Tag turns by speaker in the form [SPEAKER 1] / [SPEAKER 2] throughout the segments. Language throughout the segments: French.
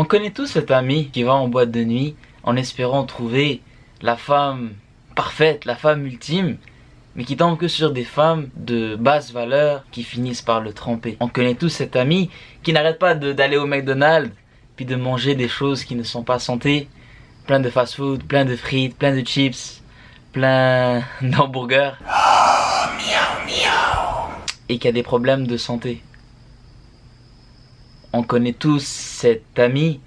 [SPEAKER 1] On connaît tous cet ami qui va en boîte de nuit en espérant trouver la femme parfaite, la femme ultime, mais qui tombe que sur des femmes de basse valeur qui finissent par le tromper. On connaît tous cet ami qui n'arrête pas d'aller au McDonald's puis de manger des choses qui ne sont pas santé, plein de fast-food, plein de frites, plein de chips, plein d'hamburgers, et qui a des problèmes de santé. On connaît tous cet ami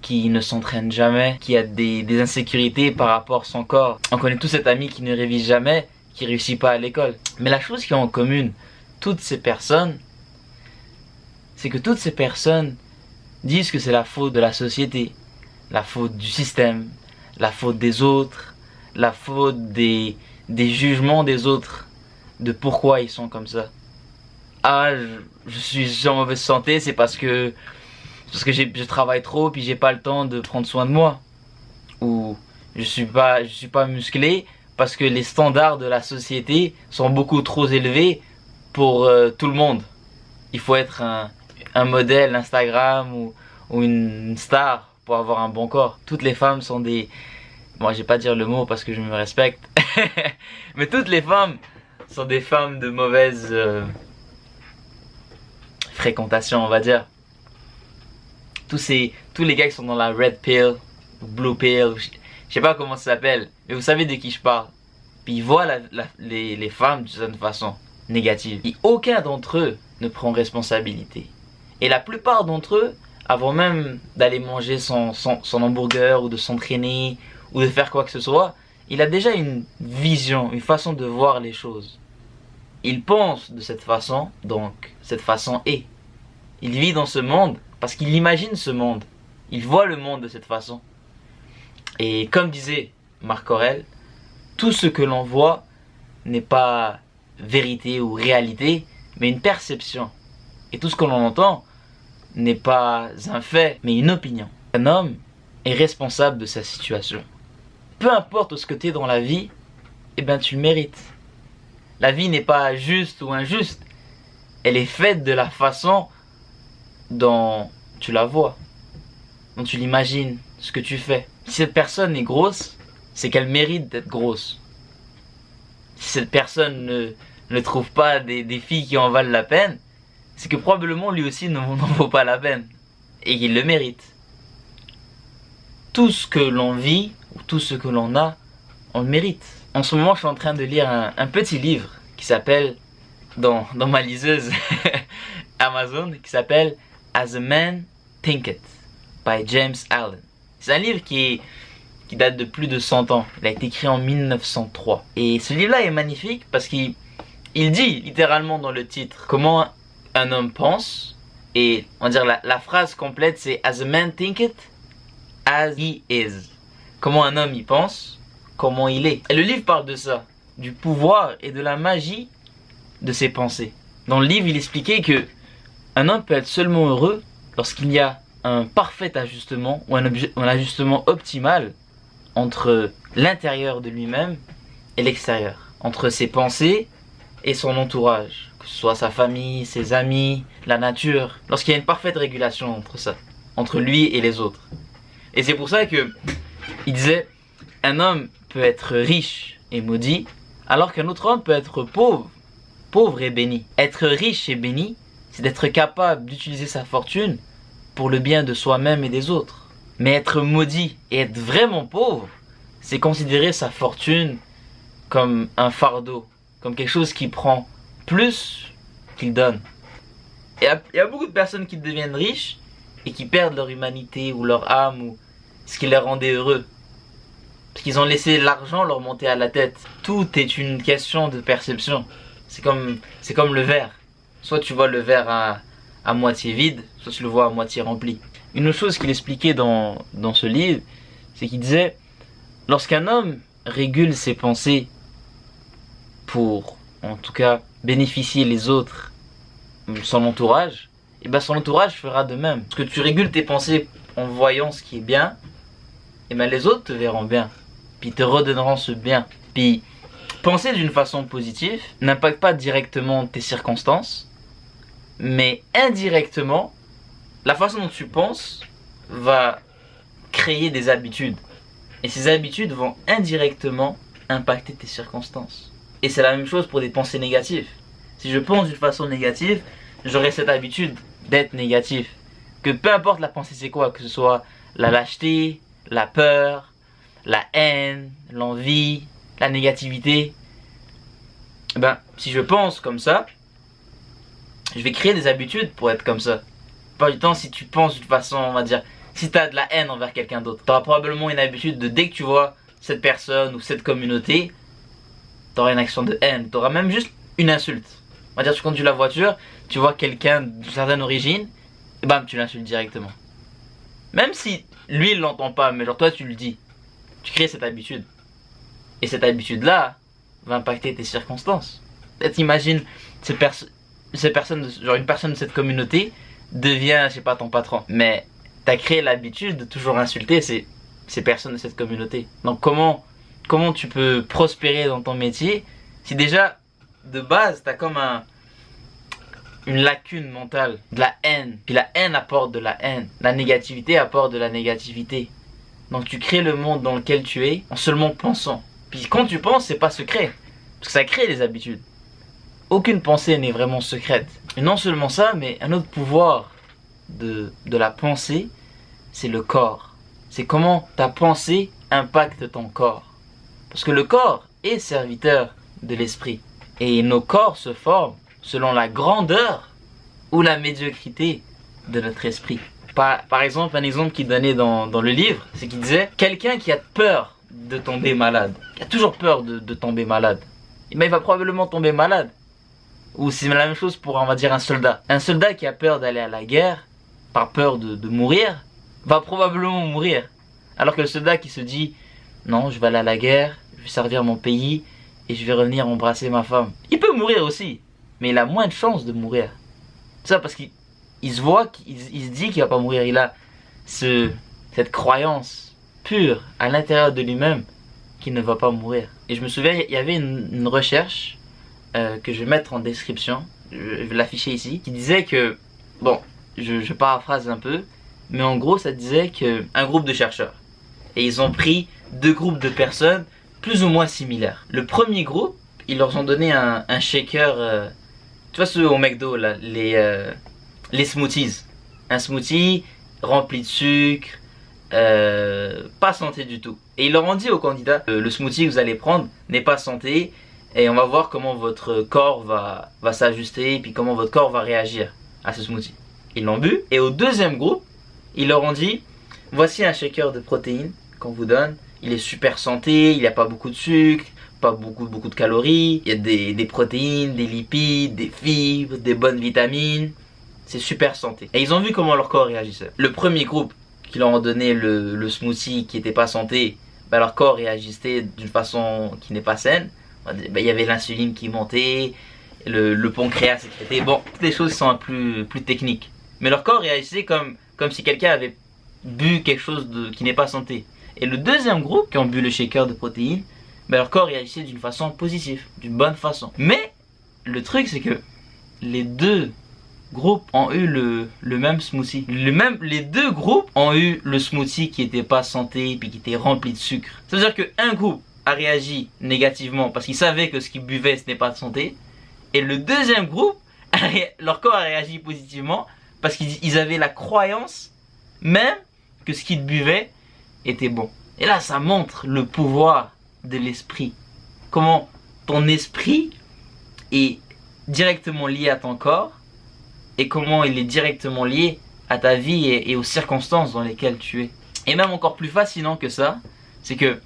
[SPEAKER 1] qui ne s'entraîne jamais, qui a des insécurités par rapport à son corps. On connaît tous cet ami qui ne révise jamais, qui réussit pas à l'école. Mais la chose qui a en commun toutes ces personnes, c'est que toutes ces personnes disent que c'est la faute de la société, la faute du système, la faute des autres, la faute des jugements des autres, de pourquoi ils sont comme ça. Ah, je suis en mauvaise santé, c'est parce que je travaille trop puis j'ai pas le temps de prendre soin de moi. Ou je suis pas musclé parce que les standards de la société sont beaucoup trop élevés pour tout le monde. Il faut être un modèle Instagram ou une star pour avoir un bon corps. Toutes les femmes sont des... Moi, je vais pas dire le mot parce que je me respecte. Mais toutes les femmes sont des femmes de mauvaise fréquentation, on va dire. Tous les gars qui sont dans la red pill, blue pill, je sais pas comment ça s'appelle, mais vous savez de qui je parle. Puis ils voient les femmes d'une certaine façon négative. Et aucun d'entre eux ne prend responsabilité. Et la plupart d'entre eux, avant même d'aller manger son hamburger ou de s'entraîner ou de faire quoi que ce soit, il a déjà une vision, une façon de voir les choses. Il pense de cette façon, donc cette façon est. Il vit dans ce monde parce qu'il imagine ce monde. Il voit le monde de cette façon. Et comme disait Marc Aurèle, tout ce que l'on voit n'est pas vérité ou réalité, mais une perception. Et tout ce que l'on entend n'est pas un fait, mais une opinion. Un homme est responsable de sa situation. Peu importe ce que tu es dans la vie, eh ben tu le mérites. La vie n'est pas juste ou injuste. Elle est faite de la façon dont tu la vois, dont tu l'imagines, ce que tu fais. Si cette personne est grosse, c'est qu'elle mérite d'être grosse. Si cette personne ne trouve pas des filles qui en valent la peine, c'est que probablement lui aussi n'en vaut pas la peine. Et qu'il le mérite. Tout ce que l'on vit, ou tout ce que l'on a, on le mérite. En ce moment, je suis en train de lire un petit livre qui s'appelle, dans ma liseuse Amazon, qui s'appelle As a Man Thinketh, by James Allen. C'est un livre qui date de plus de 100 ans. Il a été écrit en 1903. Et ce livre-là est magnifique parce qu'il dit littéralement dans le titre comment un homme pense. Et on va dire la phrase complète, c'est As a man thinketh, as he is. Comment un homme y pense, comment il est. Et le livre parle de ça, du pouvoir et de la magie de ses pensées. Dans le livre, il expliquait que un homme peut être seulement heureux lorsqu'il y a un parfait ajustement ou un ajustement optimal entre l'intérieur de lui-même et l'extérieur, entre ses pensées et son entourage, que ce soit sa famille, ses amis, la nature, lorsqu'il y a une parfaite régulation entre ça, entre lui et les autres. Et c'est pour ça que il disait, un homme peut être riche et maudit, alors qu'un autre homme peut être pauvre et béni. Être riche et béni, c'est d'être capable d'utiliser sa fortune pour le bien de soi-même et des autres. Mais être maudit et être vraiment pauvre, c'est considérer sa fortune comme un fardeau, comme quelque chose qui prend plus qu'il donne. Et il y a beaucoup de personnes qui deviennent riches et qui perdent leur humanité ou leur âme ou ce qui les rendait heureux. Parce qu'ils ont laissé l'argent leur monter à la tête. Tout est une question de perception. C'est comme le verre. Soit tu vois le verre à moitié vide, soit tu le vois à moitié rempli. Une autre chose qu'il expliquait dans ce livre, c'est qu'il disait, lorsqu'un homme régule ses pensées pour, en tout cas, bénéficier les autres, son entourage, et ben son entourage fera de même. Parce que tu régules tes pensées en voyant ce qui est bien, et ben les autres te verront bien, puis te redonneront ce bien. Puis penser d'une façon positive n'impacte pas directement tes circonstances, mais indirectement, la façon dont tu penses va créer des habitudes. Et ces habitudes vont indirectement impacter tes circonstances. Et c'est la même chose pour des pensées négatives. Si je pense d'une façon négative, j'aurai cette habitude d'être négatif. Que peu importe la pensée c'est quoi, que ce soit la lâcheté, la peur, la haine, l'envie, la négativité, ben, si je pense comme ça, je vais créer des habitudes pour être comme ça. Pas du temps, si tu penses d'une façon, on va dire, si tu as de la haine envers quelqu'un d'autre, tu auras probablement une habitude de dès que tu vois cette personne ou cette communauté, tu auras une action de haine, tu auras même juste une insulte. On va dire, tu conduis la voiture, tu vois quelqu'un d'une certaine origine, et bam, tu l'insultes directement. Même si lui, il l'entend pas, mais genre toi, tu le dis. Tu crées cette habitude. Et cette habitude-là va impacter tes circonstances. Peut-être imagine cette personne, genre une personne de cette communauté devient, je sais pas, ton patron. Mais tu as créé l'habitude de toujours insulter ces personnes de cette communauté. Donc comment tu peux prospérer dans ton métier si déjà, de base, tu as comme une lacune mentale, de la haine. Puis la haine apporte de la haine. La négativité apporte de la négativité. Donc tu crées le monde dans lequel tu es en seulement pensant. Puis quand tu penses, c'est pas secret. Parce que ça crée des habitudes. Aucune pensée n'est vraiment secrète. Et non seulement ça, mais un autre pouvoir de la pensée, c'est le corps. C'est comment ta pensée impacte ton corps. Parce que le corps est serviteur de l'esprit. Et nos corps se forment selon la grandeur ou la médiocrité de notre esprit. Par exemple, un exemple qu'il donnait dans le livre, c'est qu'il disait quelqu'un qui a peur de tomber malade, qui a toujours peur de tomber malade, et ben il va probablement tomber malade. Ou c'est la même chose pour, on va dire, un soldat. Un soldat qui a peur d'aller à la guerre, par peur de mourir, va probablement mourir. Alors que le soldat qui se dit non, je vais aller à la guerre, je vais servir mon pays et je vais revenir embrasser ma femme, il peut mourir aussi, mais il a moins de chances de mourir. Ça parce qu'il se voit, il se dit qu'il va pas mourir. Il a cette croyance pure à l'intérieur de lui-même qu'il ne va pas mourir. Et je me souviens, il y avait une recherche que je vais mettre en description, je vais l'afficher ici, qui disait que, bon, je paraphrase un peu, mais en gros ça disait que un groupe de chercheurs, et ils ont pris deux groupes de personnes plus ou moins similaires. Le premier groupe, ils leur ont donné un shaker, tu vois ceux au McDo là, les smoothies. Un smoothie rempli de sucre, pas santé du tout. Et ils leur ont dit aux candidats, le smoothie que vous allez prendre n'est pas santé, et on va voir comment votre corps va s'ajuster, et puis comment votre corps va réagir à ce smoothie. Ils l'ont bu, et au deuxième groupe, ils leur ont dit, voici un shaker de protéines qu'on vous donne, il est super santé, il n'y a pas beaucoup de sucre, pas beaucoup de calories, il y a des protéines, des lipides, des fibres, des bonnes vitamines, c'est super santé. Et ils ont vu comment leur corps réagissait. Le premier groupe qui leur ont donné le smoothie qui n'était pas santé, bah leur corps réagissait d'une façon qui n'est pas saine. Bah, il y avait l'insuline qui montait, le pancréas sécrétait, bon, toutes les choses sont plus techniques. Mais leur corps réagissait comme si quelqu'un avait bu quelque chose qui n'est pas santé. Et le deuxième groupe qui ont bu le shaker de protéines, bah leur corps réagissait d'une façon positive, d'une bonne façon. Mais le truc c'est que les deux groupes ont eu le même smoothie. Les deux groupes ont eu le smoothie qui était pas santé puis qui était rempli de sucre. Ça veut dire qu'un groupe a réagi négativement parce qu'il savait que ce qu'ils buvaient ce n'est pas de santé. Et le deuxième groupe, leur corps a réagi positivement parce qu'ils avaient la croyance même que ce qu'ils buvaient était bon. Et là ça montre le pouvoir de l'esprit. Comment ton esprit est directement lié à ton corps et comment il est directement lié à ta vie et aux circonstances dans lesquelles tu es. Et même encore plus fascinant que ça, c'est que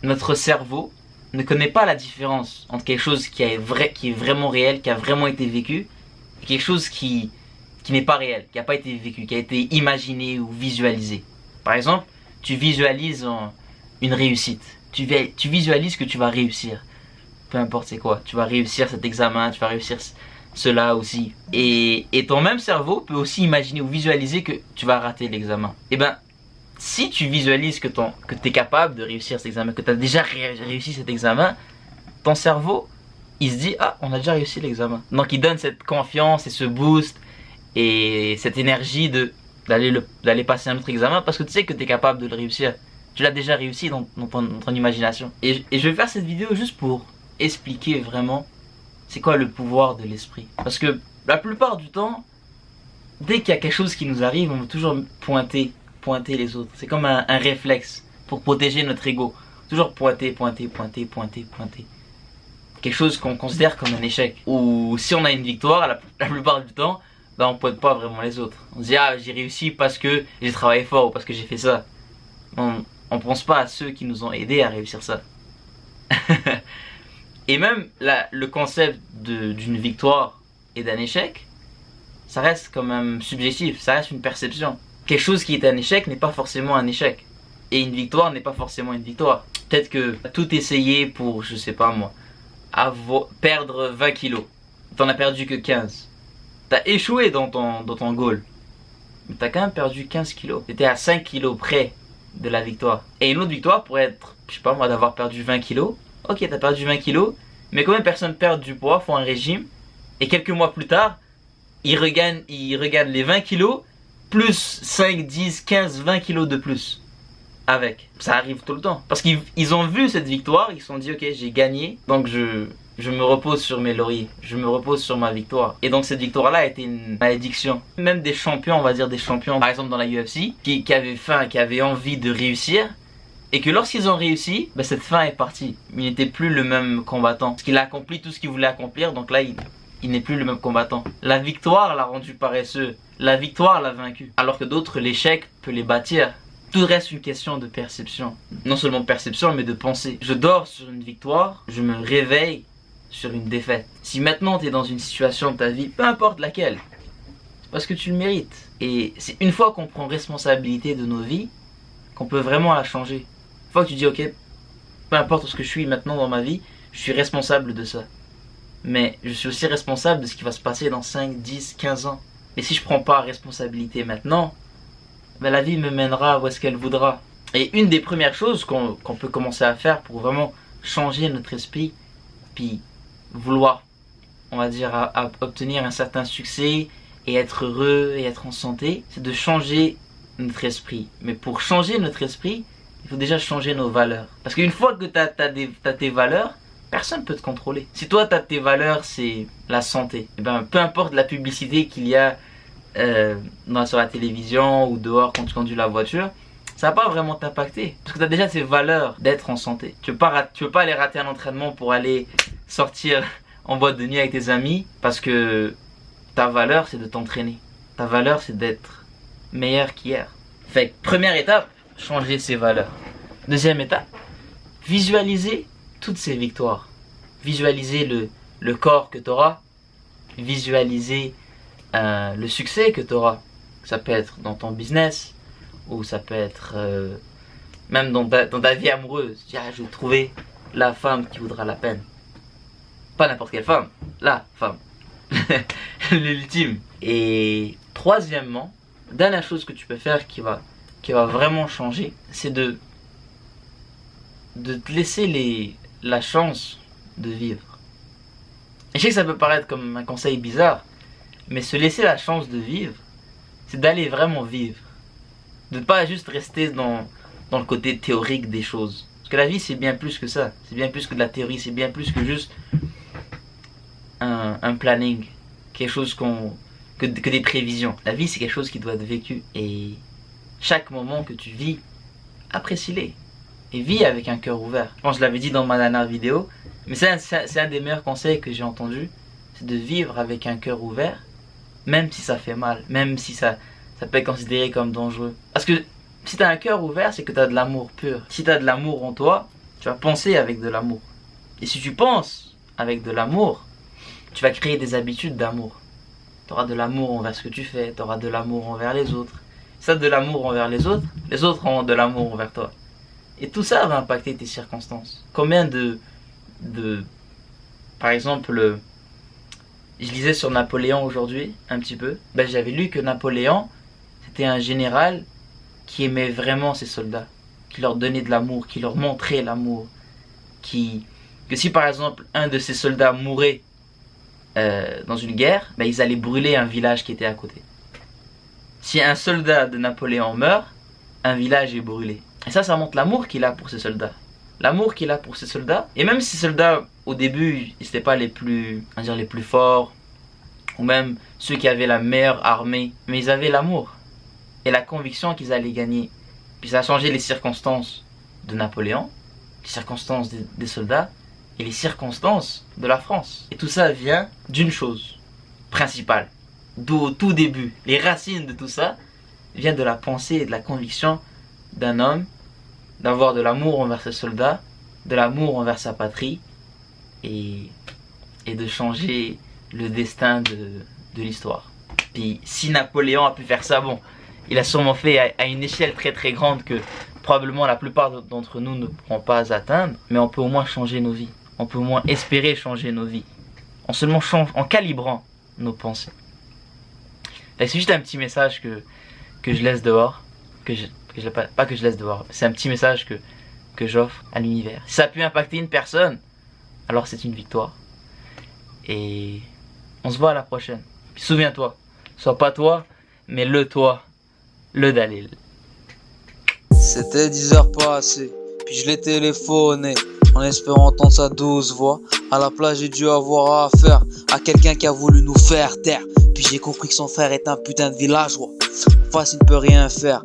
[SPEAKER 1] notre cerveau ne connaît pas la différence entre quelque chose qui est vraiment réel, qui a vraiment été vécu, et quelque chose qui n'est pas réel, qui n'a pas été vécu, qui a été imaginé ou visualisé. Par exemple, tu visualises une réussite. Tu visualises que tu vas réussir. Peu importe c'est quoi. Tu vas réussir cet examen, tu vas réussir cela aussi. Et ton même cerveau peut aussi imaginer ou visualiser que tu vas rater l'examen. Et ben, si tu visualises que tu es capable de réussir cet examen, que tu as déjà réussi cet examen, ton cerveau, il se dit, ah, on a déjà réussi l'examen. Donc il donne cette confiance et ce boost et cette énergie de, d'aller passer un autre examen parce que tu sais que tu es capable de le réussir. Tu l'as déjà réussi dans ton imagination. Et je vais faire cette vidéo juste pour expliquer vraiment c'est quoi le pouvoir de l'esprit. Parce que la plupart du temps, dès qu'il y a quelque chose qui nous arrive, on veut toujours pointer les autres. C'est comme un réflexe pour protéger notre ego. Toujours pointer. Quelque chose qu'on considère comme un échec. Ou si on a une victoire, la plupart du temps, ben on pointe pas vraiment les autres. On se dit ah j'ai réussi parce que j'ai travaillé fort ou parce que j'ai fait ça. On pense pas à ceux qui nous ont aidés à réussir ça. Et même le concept d'une victoire et d'un échec, ça reste quand même subjectif, ça reste une perception. Quelque chose qui est un échec n'est pas forcément un échec. Et une victoire n'est pas forcément une victoire. Peut-être que tout essayer pour, je sais pas moi, perdre 20 kilos. T'en as perdu que 15. T'as échoué dans ton goal. Mais t'as quand même perdu 15 kilos. T'étais à 5 kilos près de la victoire. Et une autre victoire pourrait être, je sais pas moi, d'avoir perdu 20 kilos. Ok, t'as perdu 20 kilos. Mais combien de personnes perdent du poids, font un régime. Et quelques mois plus tard, ils regagnent les 20 kilos. Plus 5, 10, 15, 20 kilos de plus. Avec. Ça arrive tout le temps. Parce qu'ils ont vu cette victoire, ils se sont dit ok j'ai gagné, donc je me repose sur mes lauriers, je me repose sur ma victoire. Et donc cette victoire-là a été une malédiction. Même des champions, on va dire des champions, par exemple dans la UFC, qui avaient faim, qui avaient envie de réussir, et que lorsqu'ils ont réussi, ben cette faim est partie. Il n'était plus le même combattant. Parce qu'il a accompli tout ce qu'il voulait accomplir, donc là il n'est plus le même combattant. La victoire l'a rendu paresseux, la victoire l'a vaincu. Alors que d'autres, l'échec peut les bâtir. Tout reste une question de perception. Non seulement de perception, mais de pensée. Je dors sur une victoire, je me réveille sur une défaite. Si maintenant tu es dans une situation de ta vie, peu importe laquelle, c'est parce que tu le mérites. Et c'est une fois qu'on prend responsabilité de nos vies, qu'on peut vraiment la changer. Une fois que tu dis, ok, peu importe ce que je suis maintenant dans ma vie, je suis responsable de ça. Mais je suis aussi responsable de ce qui va se passer dans 5, 10, 15 ans. Et si je prends pas responsabilité maintenant, ben la vie me mènera où est-ce qu'elle voudra. Et une des premières choses qu'on peut commencer à faire pour vraiment changer notre esprit, puis vouloir, on va dire, à obtenir un certain succès et être heureux et être en santé, c'est de changer notre esprit. Mais pour changer notre esprit, il faut déjà changer nos valeurs. Parce qu'une fois que tu as tes valeurs, personne ne peut te contrôler. Si toi, tes valeurs, c'est la santé, et ben, peu importe la publicité qu'il y a sur la télévision ou dehors quand tu conduis la voiture, ça va pas vraiment t'impacter parce que tu as déjà ces valeurs d'être en santé. Tu veux pas aller rater un entraînement pour aller sortir en boîte de nuit avec tes amis parce que ta valeur c'est de t'entraîner. Ta valeur c'est d'être meilleur qu'hier. Fait que première étape, changer ses valeurs. Deuxième étape, visualiser toutes ces victoires. Visualiser le corps que tu auras. Visualiser le succès que tu auras. Ça peut être dans ton business ou ça peut être même dans ta vie amoureuse. Je vais trouver la femme qui vaudra la peine. Pas n'importe quelle femme, la femme. L'ultime. Et troisièmement, dernière chose que tu peux faire qui va vraiment changer, c'est de te laisser la chance de vivre. Et je sais que ça peut paraître comme un conseil bizarre, mais se laisser la chance de vivre, c'est d'aller vraiment vivre. De ne pas juste rester dans le côté théorique des choses. Parce que la vie, c'est bien plus que ça. C'est bien plus que de la théorie. C'est bien plus que juste un planning. Quelque chose que des prévisions. La vie, c'est quelque chose qui doit être vécu. Et chaque moment que tu vis, apprécie-les. Et vis avec un cœur ouvert. Je pense que je l'avais dit dans ma dernière vidéo. Mais c'est un des meilleurs conseils que j'ai entendu. C'est de vivre avec un cœur ouvert. Même si ça fait mal, même si ça peut être considéré comme dangereux. Parce que si tu as un cœur ouvert, c'est que tu as de l'amour pur. Si tu as de l'amour en toi, tu vas penser avec de l'amour. Et si tu penses avec de l'amour, tu vas créer des habitudes d'amour. Tu auras de l'amour envers ce que tu fais, tu auras de l'amour envers les autres. Si tu as de l'amour envers les autres auront de l'amour envers toi. Et tout ça va impacter tes circonstances. Combien par exemple, je lisais sur Napoléon aujourd'hui, un petit peu. J'avais lu que Napoléon, c'était un général qui aimait vraiment ses soldats. Qui leur donnait de l'amour, qui leur montrait l'amour. Que si par exemple un de ses soldats mourait dans une guerre, ils allaient brûler un village qui était à côté. Si un soldat de Napoléon meurt, un village est brûlé. Et ça montre l'amour qu'il a pour ses soldats. L'amour qu'il a pour ses soldats. Et même si ces soldats, au début, ils n'étaient pas les plus forts, ou même ceux qui avaient la meilleure armée, mais ils avaient l'amour et la conviction qu'ils allaient gagner. Puis ça a changé les circonstances de Napoléon, les circonstances des soldats et les circonstances de la France. Et tout ça vient d'une chose principale, d'où tout début. Les racines de tout ça viennent de la pensée et de la conviction d'un homme, d'avoir de l'amour envers ses soldats, de l'amour envers sa patrie et de changer le destin de l'histoire. Puis si Napoléon a pu faire ça, bon, il a sûrement fait à une échelle très très grande que probablement la plupart d'entre nous ne pourront pas atteindre, mais on peut au moins changer nos vies. On peut au moins espérer changer nos vies en calibrant nos pensées. C'est juste un petit message que je laisse dehors, pas que je laisse dehors, c'est un petit message que j'offre à l'univers. Si ça a pu impacter une personne, alors c'est une victoire. Et on se voit à la prochaine. Puis souviens-toi, sois pas toi, mais le toi, le Dalil.
[SPEAKER 2] C'était 10 heures passées, puis je l'ai téléphoné, en espérant entendre sa douce voix. À la place, j'ai dû avoir affaire à quelqu'un qui a voulu nous faire taire. Puis j'ai compris que son frère est un putain de villageois. En face, il ne peut rien faire.